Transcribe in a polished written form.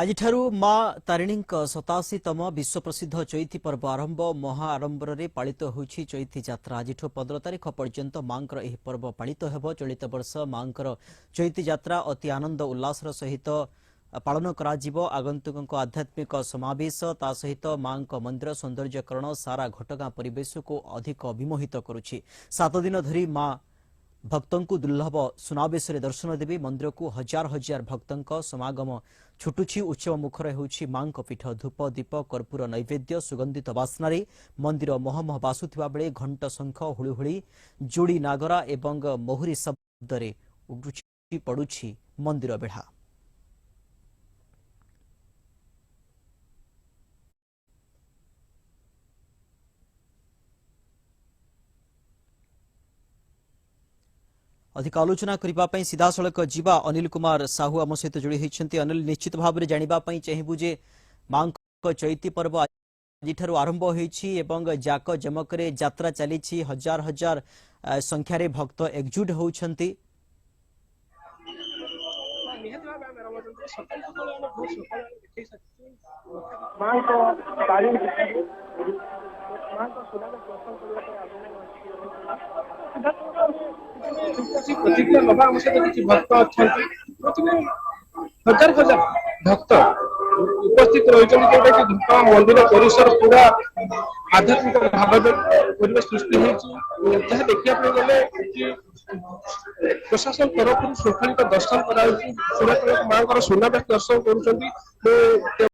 आज माँ तारिणी 87तम विश्व प्रसिद्ध चैती पर्व आरंभ महा आडंबर पालित होछि चैती यात्रा। आज 15 तारिख पर्यंत माँ पर्व पालित हेब। चलित वर्ष माँ चैती यात्रा अति आनंद उल्लासर सहित पालन करा आगंतुकों आध्यात्मिक समावेश ता सहित माँ मंदिर सौंदर्यकरण सारा घटगां परिवेश को अधिक विमोहित करुछि। 7 दिन धरी माँ भक्तों को दुर्लभ सुनावेश दर्शन देवी मंदिर को हजार हजार भक्तों समागम छुटुछि। उत्सव मुखर होछि मां पीठ। धूप दीप कर्पूर नैवेद्य सुगंधित बास्नारे मंदिर महमह बासुथिबा बेले घंट शंख हुळुहुळी जोड़ी नागरा एवं मोहरी शब्दरे उडुछि पडुछि मंदिर बेढ़ा। अधिक आलोचना करने सीधा सड़क जीवा अनिल कुमार साहू आम सहित जोड़ी होती। अनिल, निश्चित भाव में जानापी चाहबू जे मां चैती पर्व आज आरंभ हो जाक जमक यात्रा चली हजार हजार संख्यार भक्त एकजुट होती। प्रतिक्रिया नवा आम सहित किसी भक्त अच्छा हजार हजार भक्त उपस्थित रही मंदिर परिसर पूरा आध्यात्मिक भाव परिवेश सृष्टि होता देखा गले प्रशासन तरफ शृंखलित दर्शन कर माँ सुनावेश दर्शन कर